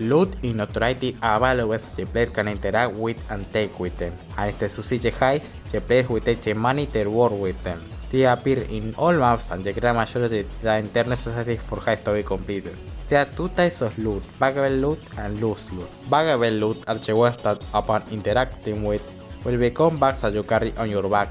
Loot in Notoriety are valuables the player can interact with and take with them, and the suicide highs, the player will take the money to work with them. They appear in all maps and the grand majority of the time they are necessary for heists to be completed. There are two types of loot, valuable loot and loose loot. Valuable loot are the ones that upon interacting with will become bags that you carry on your back.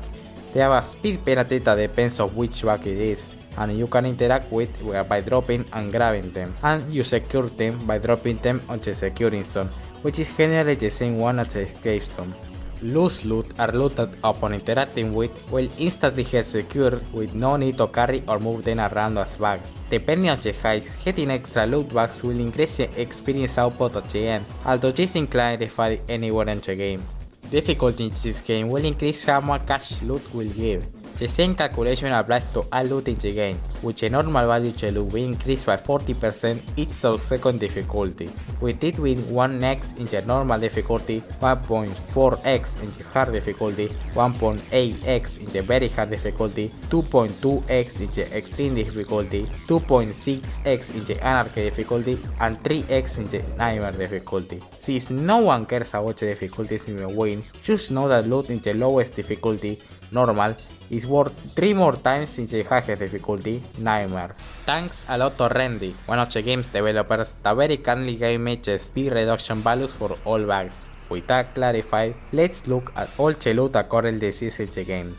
They have a speed penalty that depends on which bag it is, and you can interact with by dropping and grabbing them, and you secure them by dropping them on the securing zone, which is generally the same one as the escape zone. Loose loot are loot that upon interacting with will instantly get secured with no need to carry or move them around as bags. Depending on the heights, getting extra loot bags will increase the experience output at the end, although this is clarified anywhere in the game. Difficulty in this game will increase how much cash loot will give. The same calculation applies to all loot in the game, with the normal value of the loot will increase by 40% each subsequent difficulty, with it being 1x in the normal difficulty, 1.4x in the hard difficulty, 1.8x in the very hard difficulty, 2.2x in the extreme difficulty, 2.6x in the anarchy difficulty, and 3x in the nightmare difficulty. Since no one cares about the difficulties in the game, just know that loot in the lowest difficulty, normal, is worth 3 more times in the highest difficulty, Nightmare. Thanks a lot to Randy, one of the game's developers that very kindly gave me the speed reduction values for all bags. With that clarified, let's look at all the loot that currently exists in the game.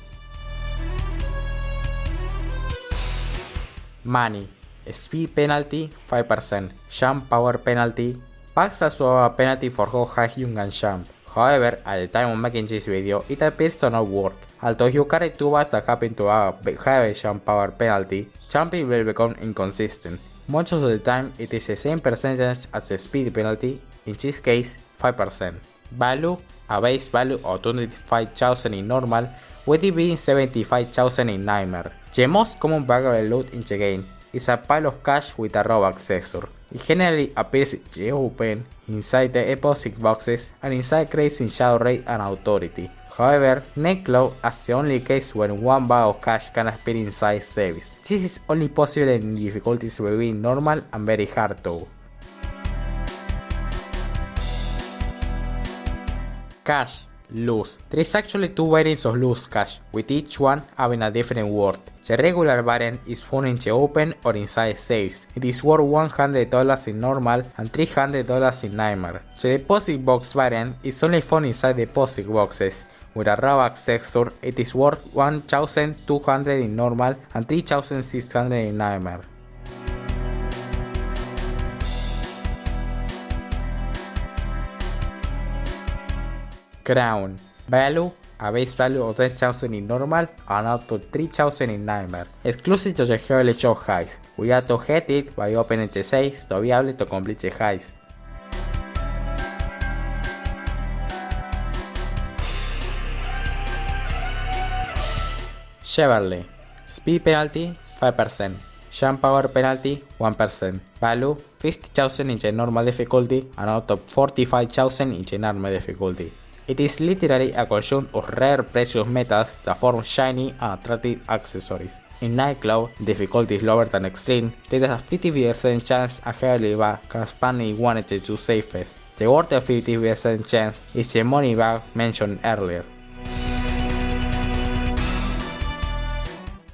Money, speed penalty 5%, jump power penalty. Bags also have a penalty for how high you can jump. However, at the time of making this video, it appears to not work. Although you carry two bags that happen to have a high jump power penalty, jumping will become inconsistent. Most of the time, it is the same percentage as the speed penalty, in this case 5%. Value, a base value of 25,000 in normal, with it being 75,000 in Nightmare. The most common valuable loot in the game is a pile of cash with a row accessor. It generally appears in the open, inside the deposit boxes, and inside crates in Shadow Raid and Authority. However, Nightclaw is the only case when one bag of cash can appear inside safes. This is only possible in difficulties between normal and very hard though. Cash. Loose. There is actually two variants of loose cash, with each one having a different worth. The regular variant is found in the open or inside safes. It is worth $100 in normal and $300 in Nightmare. The deposit box variant is only found inside deposit boxes. With a raw accessor, it is worth $1,200 in normal and $3,600 in Nightmare. Crown. Value, a base value of 10,000 in normal and up to 3,000 in Nightmare. Exclusive to the heavily shot heist. We have to get it by opening the safes to be able to complete the heist. Chevrolet. Speed penalty 5%. Jump power penalty 1%. Value 50,000 in the normal difficulty and out of 45,000 in the normal difficulty. It is literally a collection of rare precious metals that form shiny and attractive accessories. In Nightclaw, difficulty is lower than extreme, there is a 50% chance a heavily bag can span in one of the two safes. The worth of 50% chance is the money bag mentioned earlier.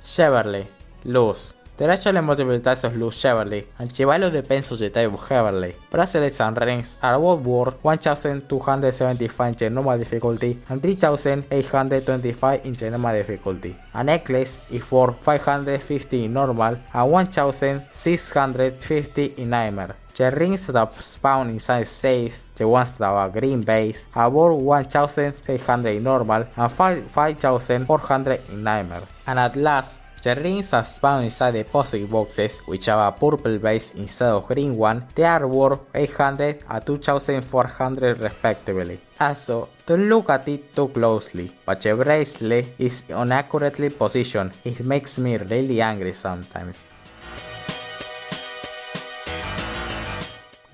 Chevrolet. Loose. There are actually multiple types of loose Chevrolet, and the value depends on the type of Chevrolet. Bracelets and rings are both worth 1,275 in the normal difficulty and 3,825 in the normal difficulty. A necklace is worth 550 in normal and 1,650 in Nightmare. The rings that spawn inside safes, the ones that have a green base, are worth 1,600 in normal and 5,400 in Nightmare. And at last, the rings that spawn inside deposit boxes, which have a purple base instead of green one, they are worth 800 and 2,400 respectively. Also, don't look at it too closely, but the bracelet is inaccurately positioned. It makes me really angry sometimes.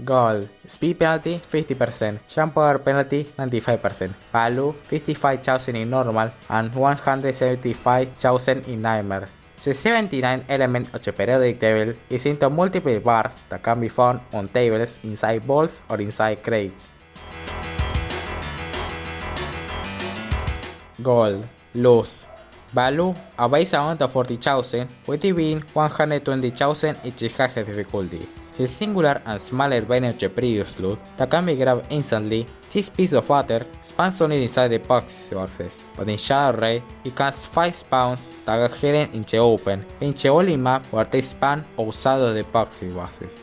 Gold. Speed penalty 50%, jump power penalty 95%, value 55,000 in normal and 175,000 in Nightmare. The 79 element of the periodic table is into multiple bars that can be found on tables inside vaults or inside crates. Gold. Loose. Value a base amount of 40,000 with it being 120,000 in the highest difficulty. The singular and smaller vein of the previous loot that can be grabbed instantly, this piece of water spans only inside the boxes, but in shallow raid it casts 5 spawns that are hidden in the open, being the only map where they span outside of the boxes.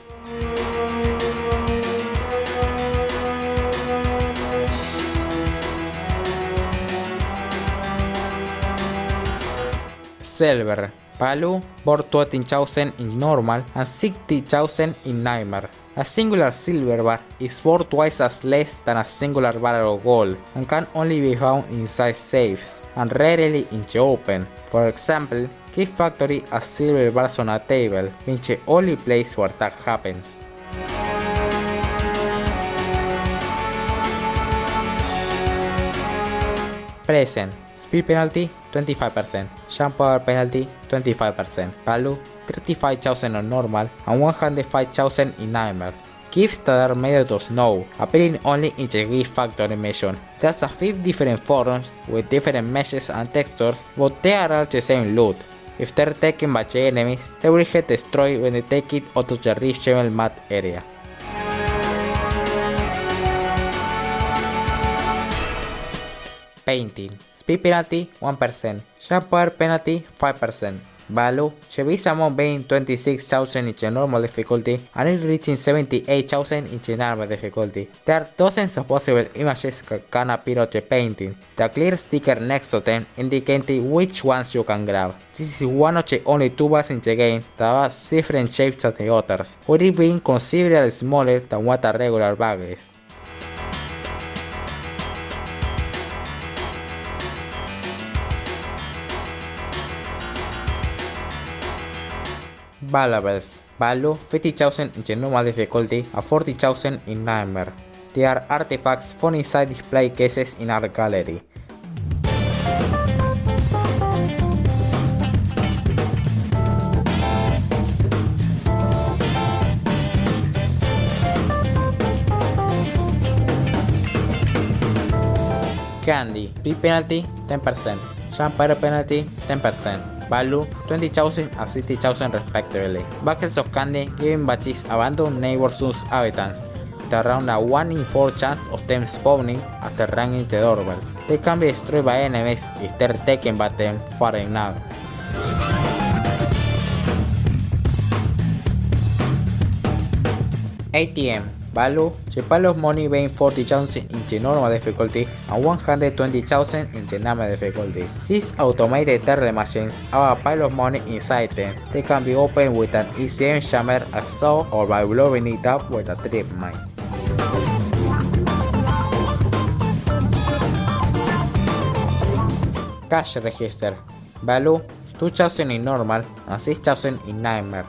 Silver. Value worth 20,000 in normal and 60,000 in nightmare. A singular silver bar is worth twice as less than a singular barrel of gold and can only be found inside safes and rarely in the open. For example, Key Factory has silver bars on a table, being the only place where that happens. Present. Speed penalty 25%, jump power penalty 25%, value 35,000 on normal and 105,000 in nightmare. Gifts that are made out of snow, appearing only in the gift factory mission. It has 5 different forms with different meshes and textures, but they are all the same loot. If they're taken by the enemies, they will get destroyed when they take it out of the reachable map area. Painting. Speed penalty 1%, jump power penalty 5%, value the base amount being 26,000 in the normal difficulty and it reaching 78,000 in the normal difficulty. There are dozens of possible images that can appear on the painting, the clear sticker next to them indicating which ones you can grab. This is one of the only 2 bags in the game that has different shapes than the others, with it being considerably smaller than what a regular bag is. Valuables. Value 50,000 in the normal difficulty and 40,000 in nightmare. They are artifacts found inside display cases in our gallery. Candy. Speed penalty 10%, jump power penalty 10%. Value 20,000 and 60,000 respectively. Buckets of candy giving badges abandoned neighborhoods habitants, with around a 1 in 4 chance of them spawning after ringing the doorbell. They can be destroyed by enemies if they're taken by them far enough. ATM. Value the pile of money being 40,000 in the normal difficulty and 120,000 in the normal difficulty. These automated teller machines have a pile of money inside them. They can be opened with an ECM jammer, a saw, or by blowing it up with a trip mine. Cash register. Value 2,000 in normal and 6,000 in nightmare.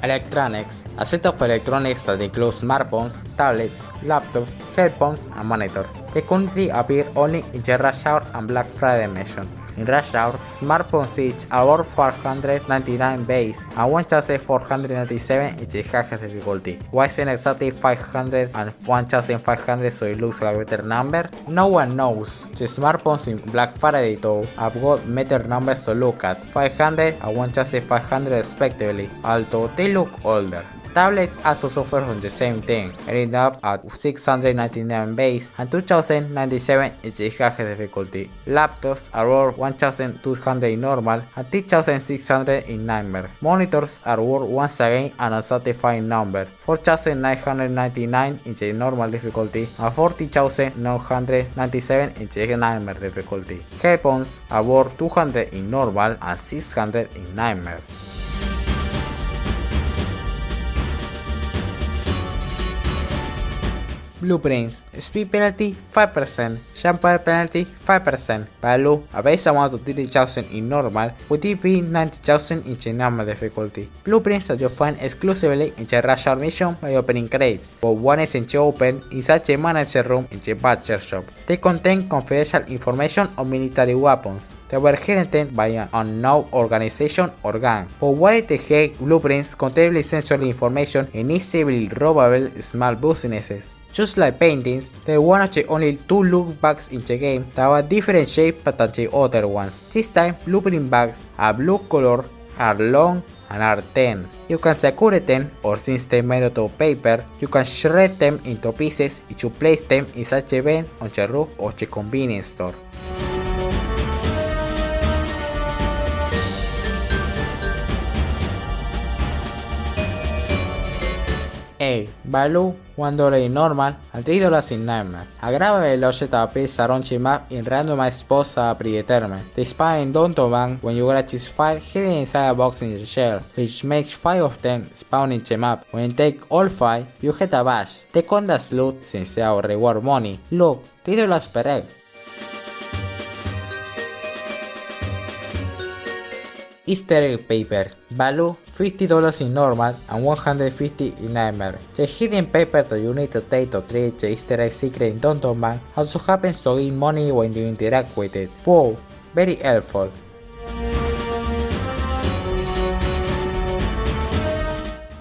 Electronics. A set of electronics that includes smartphones, tablets, laptops, headphones, and monitors. They currently appear only in the Rush Hour and Black Friday mission. In Rush Hour, smartphones each are worth 499 base and 1,497 in the highest difficulty. Why is it exactly 500 and 1,500 so it looks like a better number? No one knows. The smartphones in Black Friday though have got better numbers to look at, 500 and 1,500 respectively, although they look older. Tablets also suffer from the same thing, ending up at 699 base and 2097 in the highest difficulty. Laptops are worth 1200 in normal and 3600 in nightmare. Monitors are worth once again an unsatisfying number, 4999 in the normal difficulty and 40,997 in the nightmare difficulty. Headphones are worth 200 in normal and 600 in nightmare. Blueprints, speed penalty 5%, jump penalty 5%, value a base amount of 30,000 in normal, with it being 90,000 in the normal difficulty. Blueprints that you find exclusively in the rush hour mission by opening crates, but one is in the open inside the manager room in the butcher shop. They contain confidential information on military weapons that were hidden by an unknown organization or gang. But why the heck Blueprints contain sensory information in easily robbable small businesses? Just like paintings, they were one of the only 2 loot bags in the game that have a different shape than the other ones. This time, blueprint bags are blue color, are long, and are thin. You can secure them, or since they made out of paper, you can shred them into pieces if you place them inside the bin on the roof of the convenience store. A. Value $1 in normal and $3 in nightmare. A grab object appears around the map in randomized spots that are predetermined. They spawn in downtown bank when you grab these 5 hidden inside a box in the shelf, which makes 5 of them spawn in the map. When you take all 5, you get a badge. Take on the loot since they are reward money. Look, $3 per egg. Easter egg paper. Value $50 in normal and $150 in nightmare. The hidden paper that you need to take to treat the Easter egg secret in Downtown Bank also happens to gain money when you interact with it. Wow, very helpful.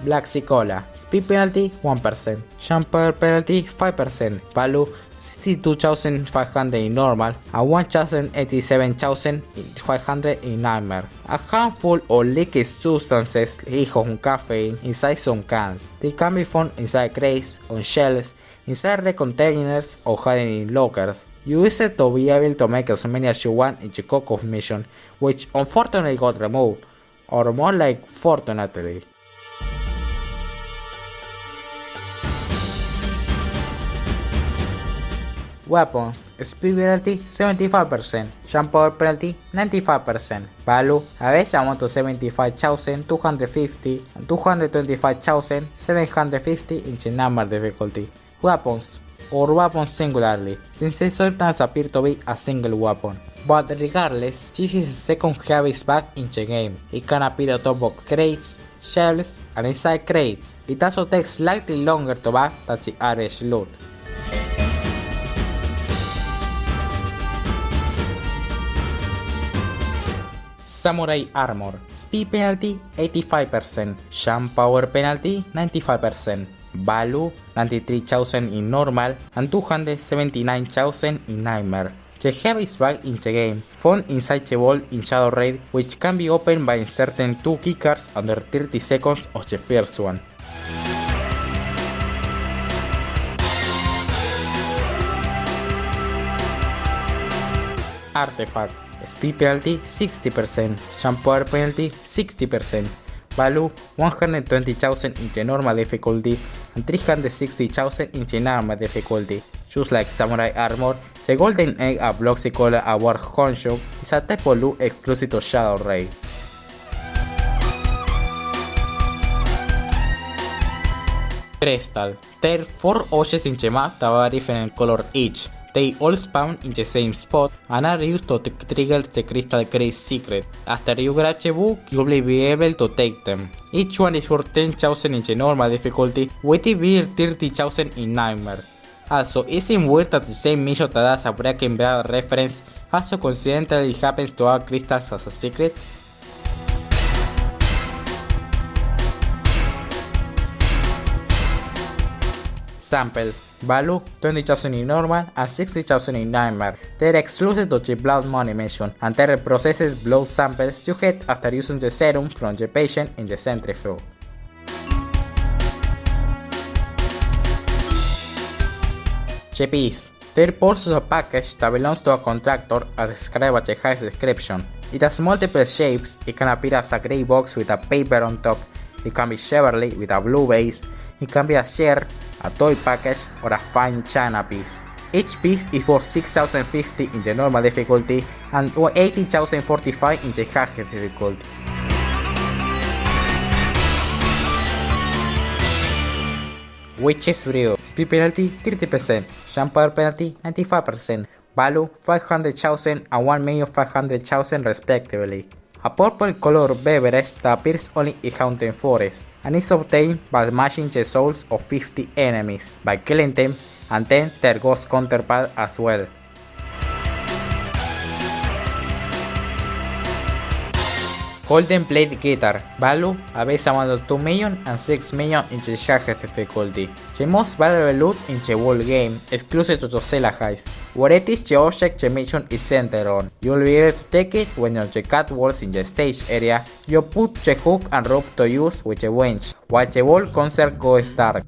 Black Cola. Speed penalty 1%, jump penalty 5%, value 62,500 in normal and 187,500 in nightmare. A handful of liquid substances hijos on caffeine inside some cans. They can be found inside crates, on shelves, inside the containers or hidden in lockers. You use it to be able to make as many as you want in the Coco mission, which unfortunately got removed, or more like fortunately. Weapons, speed penalty 75%, jump power penalty 95%, value a base amount of 75,250 and 225,750 in the number difficulty. Weapons, or weapons singularly, since they sometimes appear to be a single weapon. But regardless, this is the second heaviest bag in the game. It can appear on top of crates, shelves, and inside crates. It also takes slightly longer to bag than the average loot. Samurai Armor. Speed penalty 85%, jump power penalty 95%, value 93,000 in normal and 279,000 in nightmare. The heaviest bag in the game, found inside the vault in Shadow Raid, which can be opened by inserting 2 keycards under 30 seconds of the first one. Artifact. Speed penalty 60%, jump power penalty 60%, value 120,000 in the normal difficulty and 360,000 in the normal difficulty. Just like Samurai Armor, the Golden Egg at Bloxy Cola Award Honcho is a type of loot exclusive to Shadow Raid. Crystal. There are 4 objects in the map that are different color each. They all spawn in the same spot and are used to trigger the Crystal Crate secret. After you grab the book, you will be able to take them. Each one is worth 10,000 in the normal difficulty, with it being 30,000 in nightmare. Also, isn't weird that the same mission that has a Breaking Bad reference also coincidentally happens to have crystals as a secret? Samples. Value 20,000 in normal and 60,000 in nightmare. They are exclusive to the blood money mission and they are processed blood samples you get after using the serum from the patient in the centrifuge. The piece. There pulls a package that belongs to a contractor as described at the highest description. It has multiple shapes. It can appear as a grey box with a paper on top. It can be Chevrolet with a blue base. It can be a chair, a toy package, or a fine china piece. Each piece is worth 6,050 in the normal difficulty and 80,045 in the highest difficulty. Witch's Brew. Speed penalty 30%, jump power penalty 95%, value 500,000 and 1,500,000 respectively. A purple color beverage that appears only in Haunted Forest and is obtained by smashing the souls of 50 enemies by killing them and then their ghost counterpart as well. Golden Blade Guitar, value a base amount of 2 million and 6 million in the hardest difficulty. The most valuable loot in the whole game, exclusive to the Zella Heist. Where it is the object the mission is centered on. You will be able to take it when on the catwalks in the stage area. You put the hook and rope to use with the winch, while the whole concert goes dark.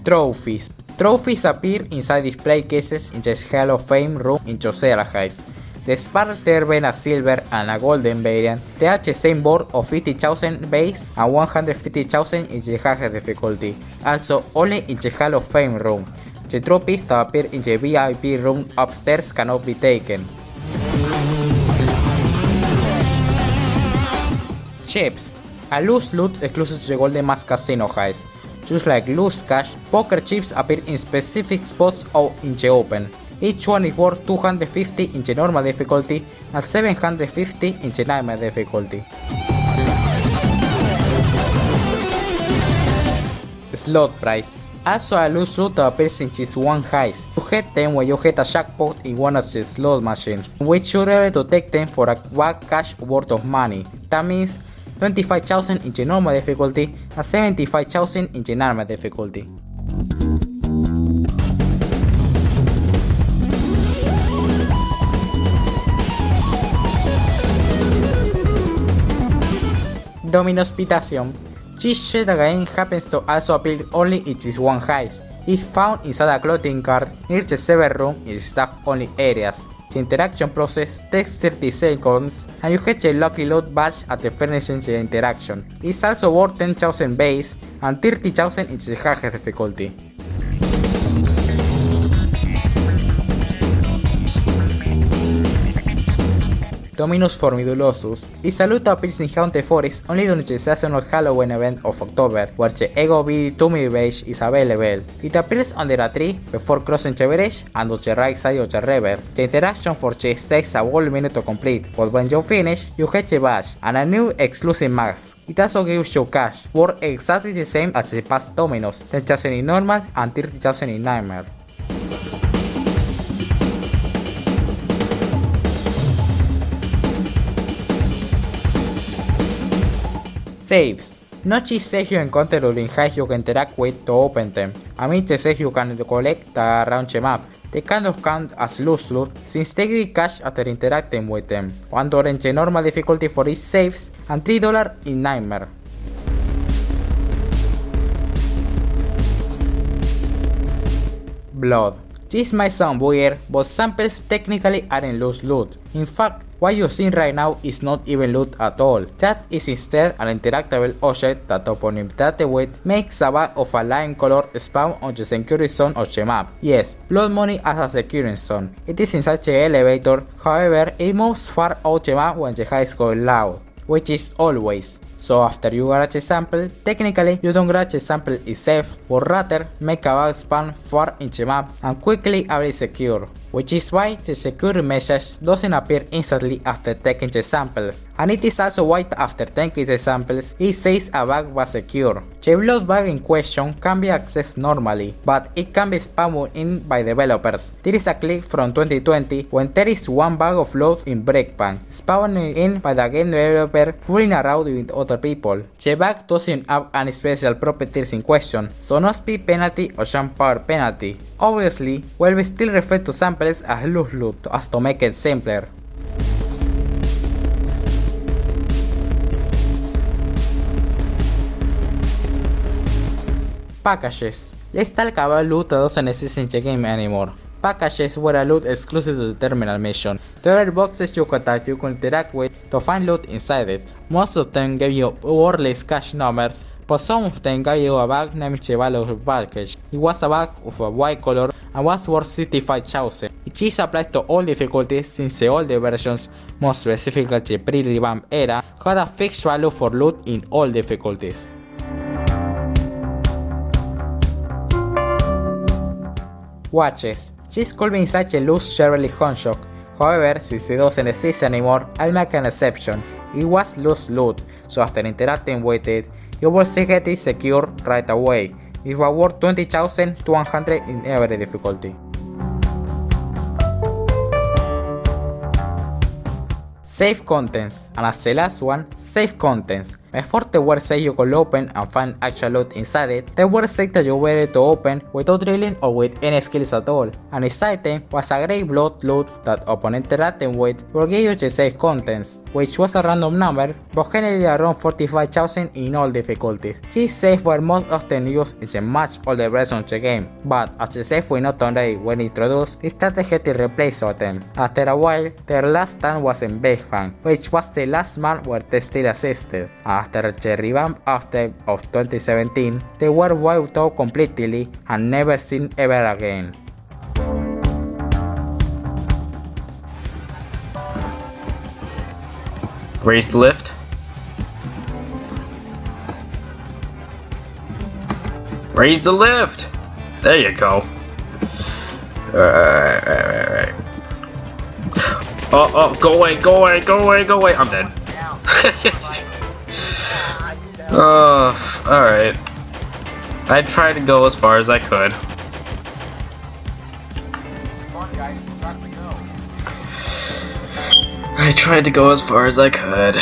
Trophies. Trophies appear inside display cases in the Hall of Fame room in Zella Heist. The Spark there being a silver and a golden variant, they have the same board of 50,000 base and 150,000 in the hardest difficulty, also only in the Hall of Fame room. The trophies that appear in the VIP room upstairs cannot be taken. Chips. A loose loot exclusive to the Golden Mask Casino Heist. Just like loose cash, poker chips appear in specific spots or in the open. Each one is worth 250 in the normal difficulty and 750 in the nightmare difficulty. Slot price. Also a loose loot that appears in this one heist. You get them when you hit a jackpot in one of the slot machines, which you're able to take them for a bag cash worth of money. That means 25,000 in the normal difficulty and 75,000 in the normal difficulty. Domino Hospitation. This shit again happens to also appear only in this one heist. It's found inside a clothing cart near the server room in staff only areas. The interaction process takes 30 seconds and you get the lucky loot badge at the finishing the interaction. It's also worth 10,000 base and 30,000 in the hardest difficulty. Dominus Formidulosus is a loot that appears in Haunted Forest only during the seasonal Halloween event of October, where the Ego BD2 badge is available. It appears under a tree before crossing the bridge and on the right side of the river. The interaction for this takes a whole minute to complete, but when you finish, you get the badge and a new exclusive mask. It also gives you cash, worth exactly the same as the past Dominos, 10,000 in normal and 30,000 in nightmare. Saves. Not each save you encounter during heists you can interact with to open them. Amid the saves you can collect around the map. They kind of count as loose loot since they give cash after interacting with them. $1 in the normal difficulty for each saves and $3 in nightmare. Blood. This might sound weird, but samples technically aren't loose loot. In fact, what you're seeing right now is not even loot at all. That is instead an interactable object that upon interacting with makes a bag of a lime color spawn on the security zone of the map. Yes, blood money as a security zone. It is inside the elevator, however it moves far out the map when the heist goes loud, which is always. So after you grab a sample, technically you don't grab a sample itself, but rather make a bag spawn far in the map and quickly able secure, which is why the secure message doesn't appear instantly after taking the samples, and it is also why after taking the samples it says a bag was secure. The blood bag in question can be accessed normally, but it can be spammed in by developers. There is a clip from 2020 when there is one bag of blood in Breakbank, spawned in by the game developer fooling around with other people. The bag doesn't have any special properties in question, so no speed penalty or jump power penalty. Obviously, we still refer to samples as loose loot as to make it simpler. Packages. Let's talk about loot that doesn't exist in the game anymore. Packages were a loot exclusive to the terminal mission. There are boxes you can interact with to find loot inside it. Most of them give you worthless cash numbers, but some of them gave you a bag named the value of package. It was a bag of a white color and was worth 65,000. This applies to all difficulties since the older versions, more specifically the pre-revamp era, had a fixed value for loot in all difficulties. Watches. This could be inside a loose Chevrolet Honchock. However, since it doesn't exist anymore, I'll make an exception. It was loose loot, so after interacting with it, you will get it secure right away. It was worth 20,200 in every difficulty. Save contents, and as the last one, save contents. Before the were said you could open and find actual loot inside it, the were said that you were able to open without drilling or with any skills at all, and this item was a grey blood loot that upon interacting with will give you the save contents, which was a random number, but generally around 45,000 in all difficulties. These saves were most often used in the much older version of the game, but as the save we know today when introduced, they started getting replaced of them. After a while, their last stand was in Big Bang, which was the last map where they still existed. After the revamp of 2017, they were wiped out completely and never seen ever again. Raise the lift. Raise the lift! There you go. Alright. Oh, go away, go away, go away, go away. I'm dead. Alright. I tried to go as far as I could. I tried to go as far as I could.